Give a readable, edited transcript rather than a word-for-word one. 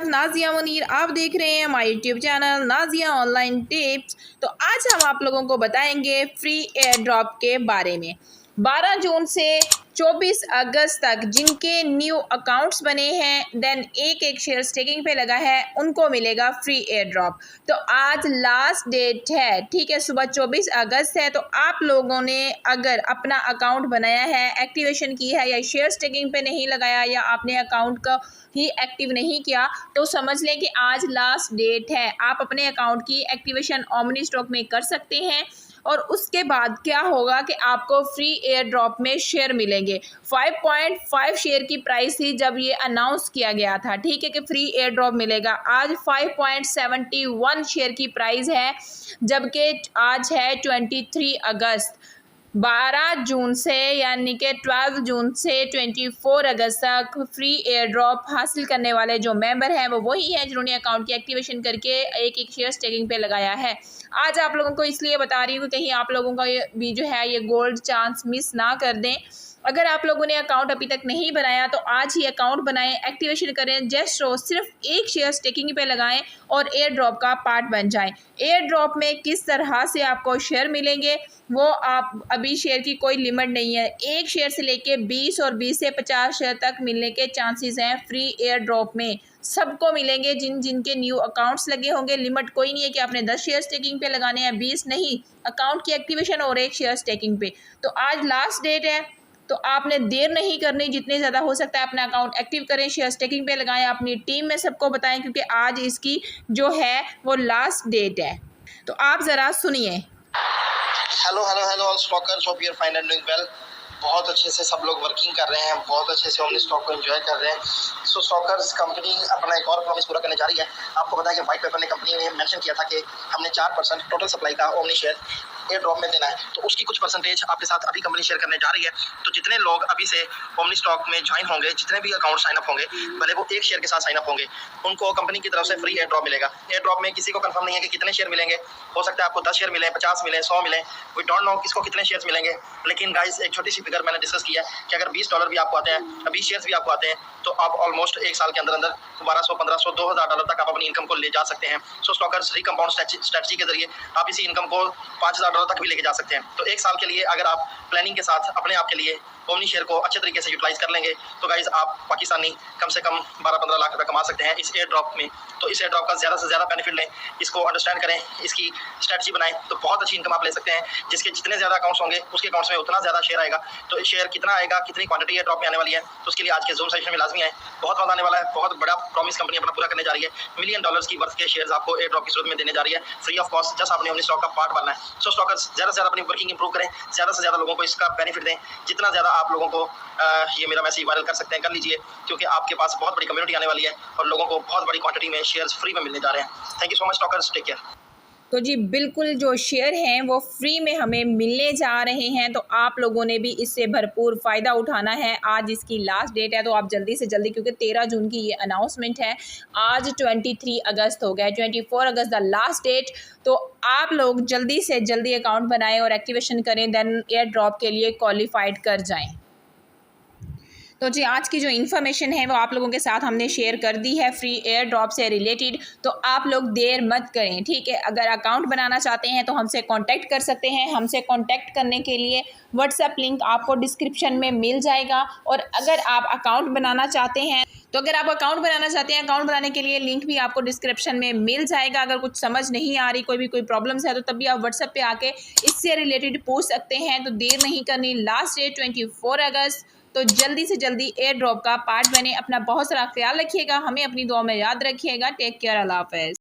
नाजिया मुनीर। आप देख रहे हैं हमारे YouTube channel Nazia online tips. तो आज हम आप लोगों को बताएंगे फ्री एयर ड्रॉप के बारे में। 12 जून से 24 अगस्त तक जिनके न्यू अकाउंट्स बने हैं देन एक शेयर स्टेकिंग पे लगा है उनको मिलेगा फ्री एयर ड्रॉप। तो आज लास्ट डेट है, ठीक है, सुबह 24 अगस्त है। तो आप लोगों ने अगर अपना अकाउंट बनाया है, एक्टिवेशन की है या शेयर स्टेकिंग पे नहीं लगाया या आपने अकाउंट का ही एक्टिव नहीं किया तो समझ लें कि आज लास्ट डेट है। आप अपने अकाउंट की एक्टिवेशन ओमनी स्टॉक में कर सकते हैं और उसके बाद क्या होगा कि आपको फ्री एयर ड्रॉप में शेयर मिलेंगे। 5.5 शेयर की प्राइस थी जब ये अनाउंस किया गया था, ठीक है, कि फ्री एयर ड्रॉप मिलेगा। आज 5.71 शेयर की प्राइस है, जबकि आज है 23 अगस्त। 12 जून से यानी कि 12 जून से 24 अगस्त तक फ्री एयर ड्रॉप हासिल करने वाले जो मेंबर हैं वो वही हैं जिन्होंने अकाउंट की एक्टिवेशन करके एक शेयर स्टेकिंग पे लगाया है। आज आप लोगों को इसलिए बता रही हूँ कि कहीं आप लोगों का भी जो है ये गोल्ड चांस मिस ना कर दें। अगर आप लोगों ने अकाउंट अभी तक नहीं बनाया तो आज ही अकाउंट बनाएं, एक्टिवेशन करें, जस्ट रो सिर्फ एक शेयर स्टेकिंग पे लगाएं और एयर ड्रॉप का पार्ट बन जाएं। एयर ड्रॉप में किस तरह से आपको शेयर मिलेंगे वो आप अभी शेयर की कोई लिमिट नहीं है। एक शेयर से लेके 20 और 20 से 50 शेयर तक मिलने के चांसेस हैं फ्री एयर ड्रॉप में। सबको मिलेंगे जिनके न्यू अकाउंट्स लगे होंगे। लिमिट कोई नहीं है कि आपने 10 शेयर स्टेकिंग पे लगाने हैं, 20 नहीं। अकाउंट की एक्टिवेशन और एक शेयर स्टेकिंग पे। तो आज लास्ट डेट है तो आपने देर नहीं करनी, जितने ज़्यादा हो सकता है अपना अकाउंट एक्टिव करें, शेयर स्टेकिंग पे लगाएं, अपनी टीम में सबको बताएं क्योंकि आज इसकी जो है वो लास्ट डेट है। तो आप ज़रा सुनिए। Hello all stalkers, hope you are fine and doing well. बहुत अच्छे से सब लोग वर्किंग कर रहे हैं, बहुत अच्छे से ओमनी स्टॉक को एंजॉय कर रहे हैं। सो स्टॉकर्स कंपनी अपना एक और प्रॉमिस पूरा करने जा रही है। आपको पता है कि व्हाइट पेपर ने कंपनी ने मेंशन किया था कि हमने 4% टोटल सप्लाई का ओमनी शेयर एयर ड्रॉप में देना है। तो उसकी कुछ परसेंटेज आपके साथ अभी कंपनी शेयर करने जा रही है। तो जितने लोग अभी से ओमनी स्टॉक में ज्वाइन होंगे, जितने भी अकाउंट साइन अप होंगे, भले वो एक शेयर के साथ साइन अप होंगे, उनको कंपनी की तरफ से फ्री एयर ड्रॉप मिलेगा। एयर ड्रॉप में किसी को कंफर्म नहीं है कि कितने शेयर मिलेंगे। हो सकता है आपको 10 शेयर मिले, 50 मिले, 100 मिले, वी डोंट नो किसको कितने शेयर्स मिलेंगे। लेकिन गाइस एक छोटी सी फिगर मैंने डिस्कस किया है कि अगर $20 भी आपको आते हैं, 20 शेयर्स भी आपको आते हैं, तो आप ऑलमोस्ट एक साल के अंदर 1200, 1500, $2000 तक आप अपनी इनकम को ले जा सकते हैं। सो स्टॉकर्स रिकम्पाउंड स्ट्रेटजी के जरिए आप इसी इनकम को $5000 तक भी लेके जा सकते हैं। तो एक साल के लिए अगर आप प्लानिंग के साथ अपने आप के लिए ओमनी शेयर को अच्छे तरीके से यूटिलाइज कर लेंगे तो गाइज आप पाकिस्तानी कम से कम 12-15 लाख रुपए कमा सकते हैं इस एयर ड्रॉप में। तो इस एयर ड्रॉप का ज़्यादा से ज़्यादा बेनिफिट लें, इसको अंडरस्टैंड करें, इसकी स्ट्रेटजी बनाएं, तो बहुत अच्छी इनकम आप ले सकते हैं। जिसके जितने ज़्यादा अकाउंट्स होंगे उसके अकाउंट्स में उतना ज़्यादा शेयर आएगा। तो शेयर कितना आएगा, कितनी क्वांटिटी एयर ड्रॉप में आने वाली है, तो उसके लिए आज के जूम सेशन में लाजमी है। बहुत मजा आने वाला है, बहुत बड़ा प्रॉमिस कंपनी अपना पूरा करने जा रही है। $1 मिलियन की वर्थ के शेयर्स आपको एयर ड्रॉप की सूरत में देने जा रही है फ्री ऑफ कॉस्ट। जस्ट आपने ओमनी स्टॉक का पार्ट बनना है। सो स्टॉकर्स ज़्यादा से ज़्यादा अपनी वर्किंग इंप्रूव करें, ज़्यादा से ज़्यादा लोगों को इसका बेनिफिट दें। जितना ज़्यादा आप लोगों को ये मेरा मैसेज वायरल कर सकते हैं कर लीजिए, क्योंकि आपके पास बहुत बड़ी कम्युनिटी आने वाली है और लोगों को बहुत बड़ी क्वांटिटी में शेयर्स फ्री में मिलने जा रहे हैं। Thank you so much stalkers, take care. तो जी बिल्कुल जो शेयर हैं वो फ्री में हमें मिलने जा रहे हैं, तो आप लोगों ने भी इससे भरपूर फ़ायदा उठाना है। आज इसकी लास्ट डेट है तो आप जल्दी से जल्दी, क्योंकि 13 जून की ये अनाउंसमेंट है, आज 23 अगस्त हो गया, 24 अगस्त द लास्ट डेट। तो आप लोग जल्दी से जल्दी अकाउंट बनाएं और एक्टिवेशन करें, देन एयर ड्रॉप के लिए क्वालिफाइड कर जाएँ। तो जी आज की जो इन्फॉर्मेशन है वो आप लोगों के साथ हमने शेयर कर दी है फ्री एयर ड्रॉप से रिलेटेड। तो आप लोग देर मत करें, ठीक है। अगर अकाउंट बनाना चाहते हैं तो हमसे कांटेक्ट कर सकते हैं। हमसे कांटेक्ट करने के लिए व्हाट्सएप लिंक आपको डिस्क्रिप्शन में मिल जाएगा। और अगर आप अकाउंट बनाना चाहते हैं अकाउंट बनाने के लिए लिंक भी आपको डिस्क्रिप्शन में मिल जाएगा। अगर कुछ समझ नहीं आ रही, कोई भी प्रॉब्लम्स है तो तब भी आप व्हाट्सएप पे आके इससे रिलेटेड पूछ सकते हैं। तो देर नहीं करनी, लास्ट डेट 24 अगस्त। तो जल्दी से जल्दी एयर ड्रॉप का पार्ट बने। अपना बहुत सारा ख्याल रखिएगा, हमें अपनी दुआ में याद रखिएगा। टेक केयर, अल्लाह हाफ़िज़।